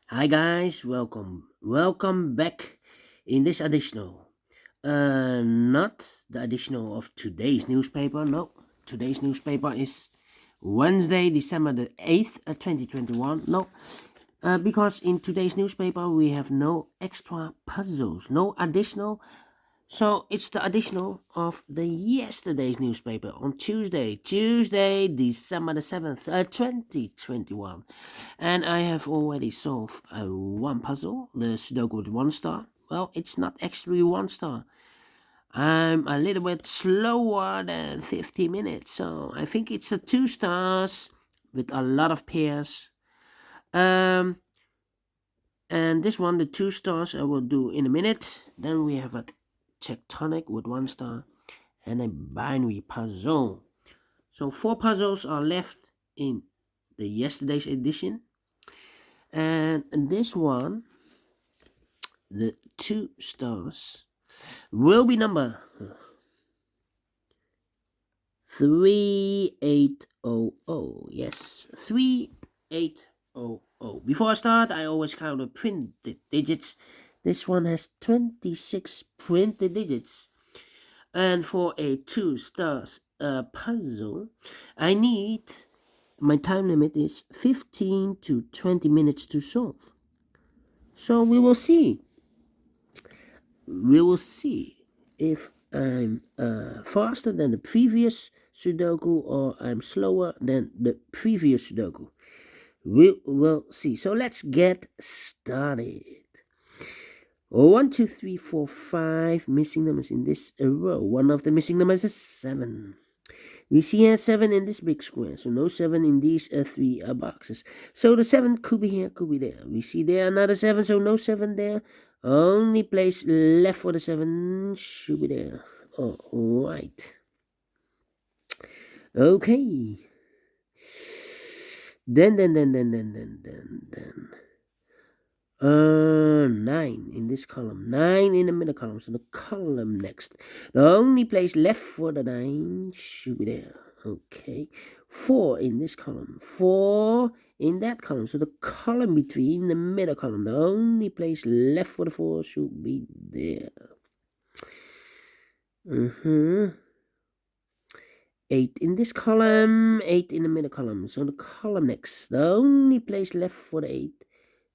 Hi guys, welcome back in this additional. Not the additional of today's newspaper. No, today's newspaper is Wednesday, December the 8th, 2021. No, because in today's newspaper we have no extra puzzles, no additional. So it's the additional of the yesterday's newspaper on Tuesday, December the 7th, 2021. And I have already solved one puzzle, the Sudoku with 1 star. Well, it's not actually 1 star. I'm a little bit slower than 50 minutes, so I think it's a 2 stars with a lot of pairs. Um, and this one, the 2 stars, I will do in a minute. Then we have a tectonic with 1 star and a binary puzzle. So 4 puzzles are left in the yesterday's edition. And this one, the 2 stars, will be number 3800. Yes, 3800. Before I start, I always count the printed digits. This one has 26 printed digits. And for a 2 stars puzzle, I need, my time limit is 15 to 20 minutes to solve. So we will see. We will see if I'm faster than the previous Sudoku or I'm slower than the previous Sudoku. We will see. So let's get started. 1, 2, 3, 4, 5 missing numbers in this row. One of the missing numbers is 7. We see a 7 in this big square, so no 7 in these 3 boxes. So the 7 could be here, could be there. We see there another 7, so no 7 there. Only place left for the 7 should be there. Alright. Okay. Then. 9 in this column. 9 in the middle column. So the column next. The only place left for the 9 should be there. Okay. 4 in this column. 4 in that column. So the column between the middle column. The only place left for the 4 should be there. 8 in this column. 8 in the middle column. So the column next. The only place left for the 8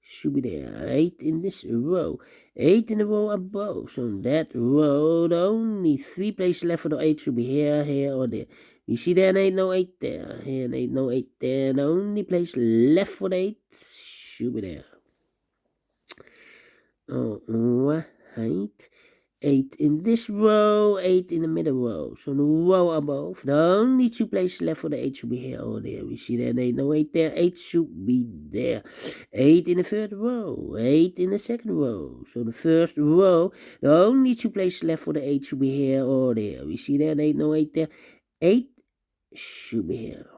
should be there. 8 in this row. 8 in the row above. So that row, the only 3 places left for the 8 should be here, here, or there. You see there an 8, no 8 there. Here an 8, no 8 there. The only place left for the 8 should be there. Alright. 8 in this row, 8 in the middle row. So the row above, the only 2 places left for the 8 should be here or there. We see there an 8, no 8 there. 8 should be there. 8 in the third row, 8 in the second row. So the first row, the only 2 places left for the 8 should be here or there. We see there an 8, no 8 there. 8 should be here.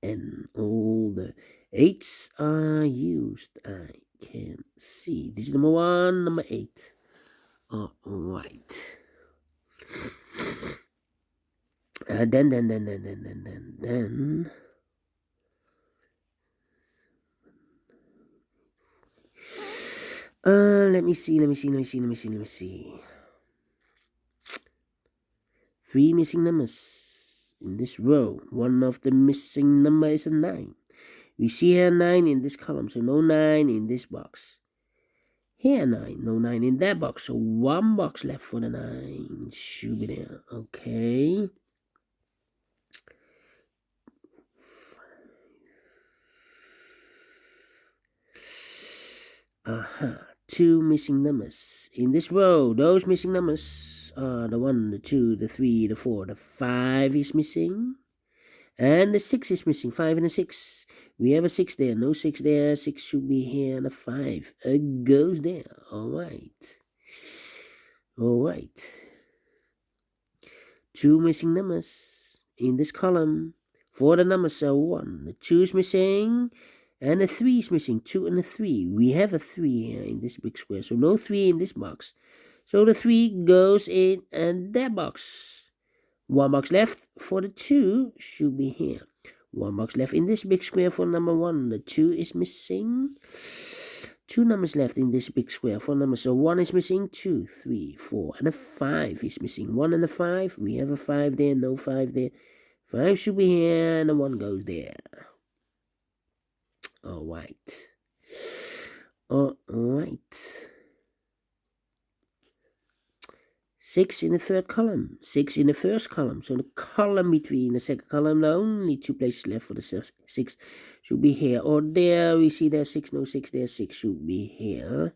And all the 8s are used. I can see. Digit number 1, number 8. Alright. Then. Let me see. 3 missing numbers in this row. One of the missing number is a 9. We see here 9 in this column, so no 9 in this box. Here 9, no 9 in that box, so 1 box left for the 9 should be there. Okay. Aha. 2 missing numbers in this row. Those missing numbers are the 1, the 2, the 3, the 4, the 5 is missing. And the 6 is missing. 5 and a 6. We have a 6 there. No 6 there. 6 should be here. And a 5 goes there. Alright. 2 missing numbers in this column. For the numbers are 1. The 2 is missing. And the 3 is missing. 2 and a 3. We have a 3 here in this big square. So no 3 in this box. So the 3 goes in and that box. 1 box left for the 2 should be here. 1 box left in this big square for number 1. The 2 is missing. 2 numbers left in this big square for number. So 1 is missing, 2, 3, 4, and a 5 is missing. 1 and a 5. We have a 5 there, no 5 there. 5 should be here, and a 1 goes there. Alright. Alright. 6 in the third column. 6 in the first column. So the column between the second column, the only 2 places left for the 6 should be here or there. We see there's 6, no 6 there. 6 should be here.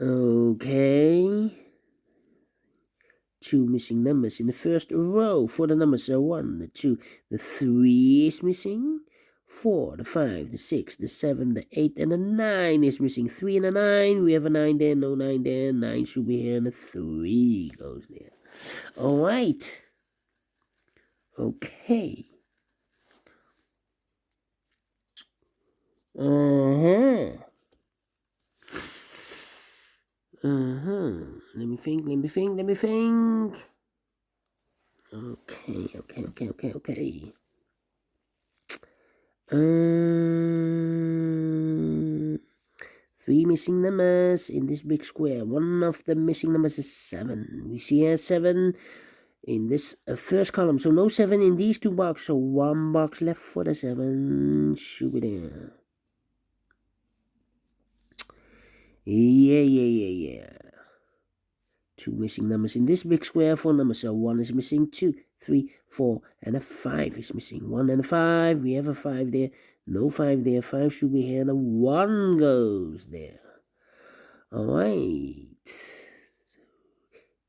Okay. 2 missing numbers in the first row for the numbers 1, the 2, the 3 is missing. 4, the 5, the 6, the 7, the 8, and the 9 is missing. 3 and a 9. We have a 9 there, no 9 there. 9 should be here, and a 3 goes there. Alright. Okay. Let me think. Okay. 3 missing numbers in this big square. One of the missing numbers is 7. We see here 7 in this first column. So no 7 in these 2 boxes. So 1 box left for the 7. Should be there. Yeah. 2 missing numbers in this big square for numbers. So 1 is missing, 2, 3, 4, and a 5 is missing. 1 and a 5. We have a 5 there. No 5 there. 5 should be here, and a 1 goes there. Alright.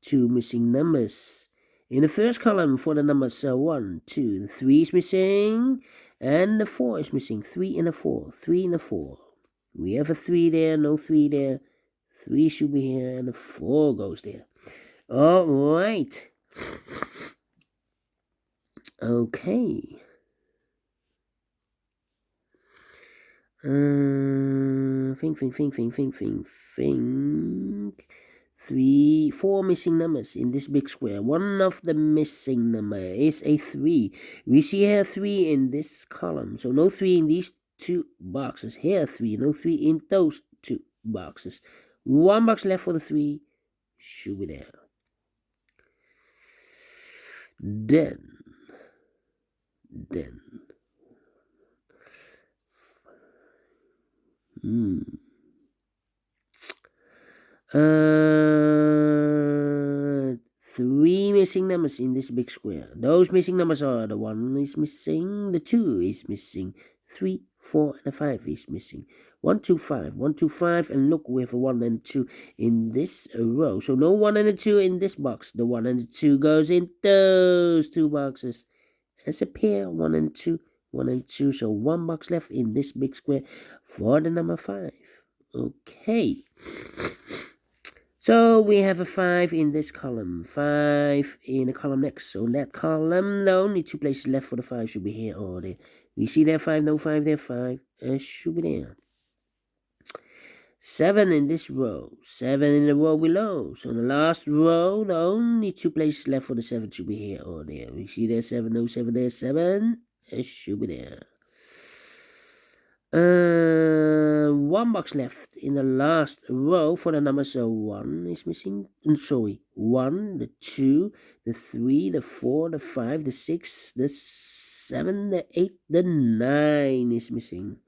2 missing numbers in the first column for the numbers 1, 2. The 3 is missing, and the 4 is missing. 3 and a 4. 3 and a 4. We have a 3 there. No 3 there. 3 should be here, and a 4 goes there. Alright. Okay. Think. 3, 4 missing numbers in this big square. One of the missing number is a 3. We see here 3 in this column. So no 3 in these 2 boxes. Here 3. No 3 in those 2 boxes. 1 box left for the 3. Should be there. Then. 3 missing numbers in this big square. Those missing numbers are the 1 is missing, the 2 is missing, 3, 4, and a 5 is missing. 1, 2, 5, 1, 2, 5, and look, we have a 1 and 2 in this row. So no 1 and a 2 in this box. The 1 and the 2 goes in those 2 boxes. As a pair, 1 and 2, 1 and 2. So 1 box left in this big square for the number 5. Okay. So we have a 5 in this column, 5 in the column next. So that column, the only 2 places left for the 5 should be here or there. We see there 5, no 5 there, 5 should be there. 7 in this row, 7 in the row below. So in the last row, the only 2 places left for the 7 should be here or there. We see there 7, no 7 there, 7 should be there. 1 box left in the last row for the number. So 1 is missing. 1, the 2, the 3, the 4, the 5, the 6, the 7, the 8, the 9 is missing.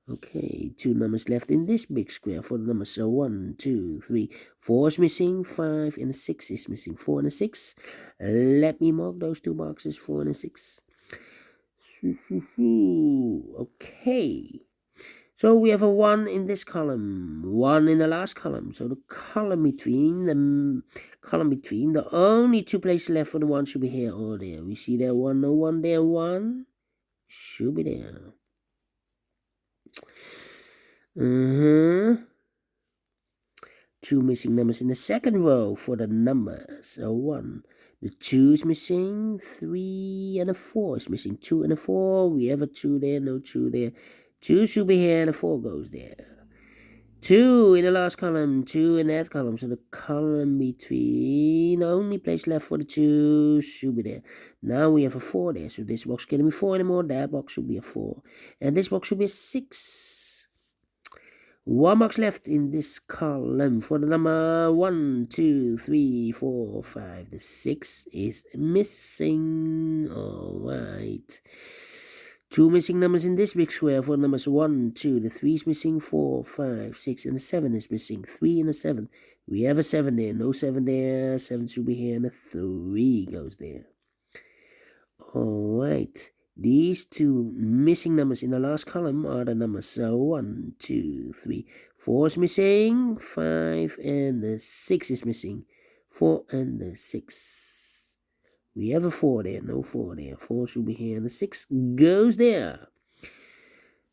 Okay, 2 numbers left in this big square for the number. So 1, 2, 3, 4 is missing, 5, and a 6 is missing. 4 and a 6. Let me mark those 2 boxes, 4 and a 6. Okay. So we have a 1 in this column, 1 in the last column. So the column between, the only 2 places left for the 1 should be here or there. We see there 1, no 1 there, 1 should be there. 2 missing numbers in the second row for the numbers. So 1. The 2 is missing, 3 and a 4 is missing. 2 and a 4. We have a 2 there, no 2 there. 2 should be here and a 4 goes there. 2 in the last column, 2 in that column, so the column between, the only place left for the 2 should be there. Now we have a 4 there, so this box can't be 4 anymore, that box should be a 4. And this box should be a 6. 1 box left in this column for the number 1, 2, 3, 4, 5. The 6 is missing. Alright. 2 missing numbers in this big square for numbers 1, 2. The 3 is missing, 4, 5, 6, and the 7 is missing. 3 and a 7. We have a 7 there, no 7 there. 7 should be here, and a 3 goes there. Alright. These 2 missing numbers in the last column are the numbers 1, 2, 3. 4 is missing, 5, and the 6 is missing. 4 and the 6. We have a 4 there, no 4 there. 4 should be here, and the 6 goes there.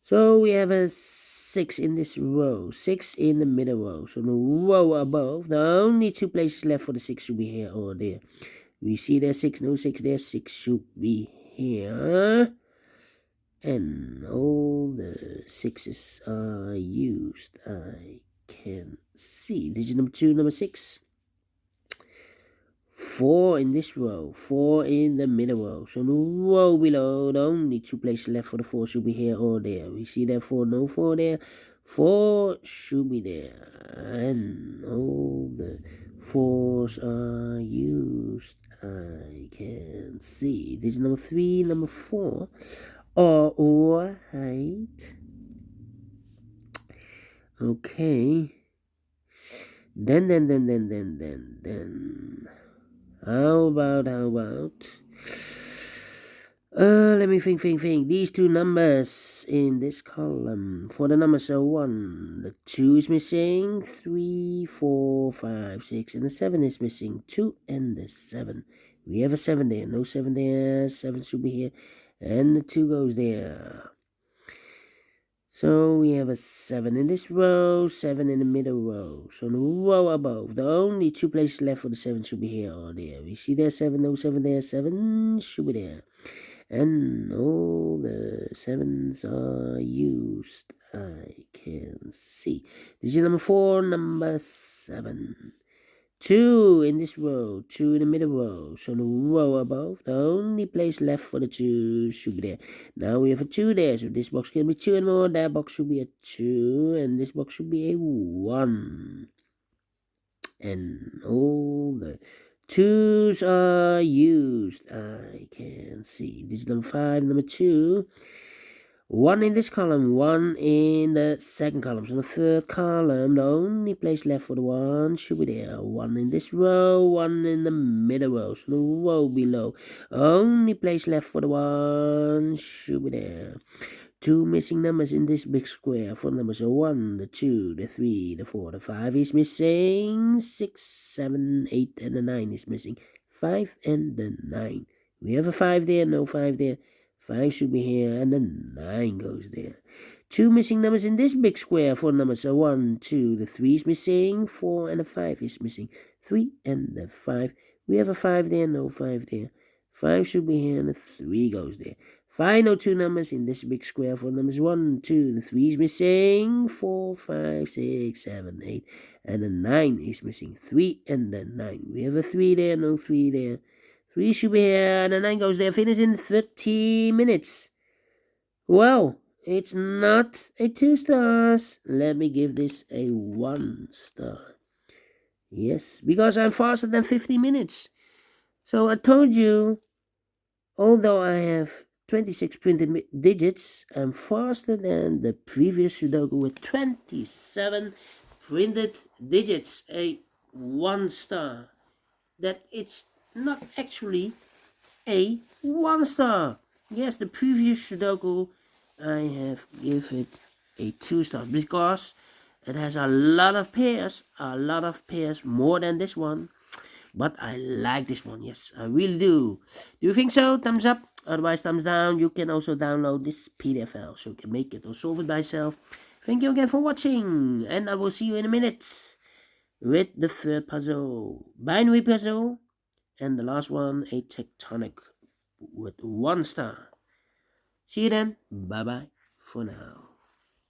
So we have a 6 in this row, 6 in the middle row. So the row above, the only 2 places left for the 6 should be here or there. We see there's 6, no 6 there, 6 should be here. And all the 6's are used. I can see. Digit number 2, number 6. 4 in this row, 4 in the middle row. So the row below, the only 2 places left for the 4 should be here or there. We see there 4, no 4 there. 4 should be there. And all the 4's are used. I can see. Digit number 3, number 4. Alright. Okay. Then. How about? Let me think. These 2 numbers in this column. For the numbers 1, the 2 is missing. 3, 4, 5, 6, and the 7 is missing. 2 and the 7. We have a 7 there, no 7 there. 7 should be here, and the 2 goes there. So we have a 7 in this row, 7 in the middle row. So the row above, the only 2 places left for the 7 should be here or there. We see there 7, no 7 there, 7 should be there. And all the 7's are used. I can see. Digit number 4, number 7. 2 in this row, 2 in the middle row. So the row above, the only place left for the 2 should be there. Now we have a 2 there, so this box can be 2 and more. That box should be a 2, and this box should be a 1. And all the 2's are used. I can see. This is number 5, number 2. 1 in this column, 1 in the second column. So the third column, the only place left for the 1 should be there. 1 in this row, 1 in the middle row. So the row below, only place left for the 1 should be there. 2 missing numbers in this big square. For numbers 1, the 2, the 3, the 4, the 5 is missing. 6, 7, 8, and the 9 is missing. 5 and the 9. We have a 5 there, no 5 there. 5 should be here, and the 9 goes there. 2 missing numbers in this big square. For numbers 1, 2, the 3 is missing. 4 and the 5 is missing. 3 and the 5. We have a 5 there, no 5 there. 5 should be here, and the 3 goes there. Final 2 numbers in this big square. For numbers 1, 2, the 3 is missing. 4, 5, 6, 7, 8, and the 9 is missing. 3 and the 9. We have a 3 there, no 3 there. 3 should be here, and the 9 goes there. Finish in 30 minutes. Well, it's not a 2 stars. Let me give this a 1 star. Yes, because I'm faster than 50 minutes. So I told you, although I have 26 printed digits, I'm faster than the previous Sudoku with 27 printed digits. A 1 star. That it's not actually a 1 star. Yes, the previous Sudoku, I have give it a 2 star because it has a lot of pairs, more than this one. But I like this one, yes, I really do. Do you think so? Thumbs up, otherwise thumbs down. You can also download this PDF file so you can make it or solve it by yourself. Thank you again for watching, and I will see you in a minute with the third puzzle, binary puzzle. And the last one, a tectonic with 1 star. See you then. Bye bye for now.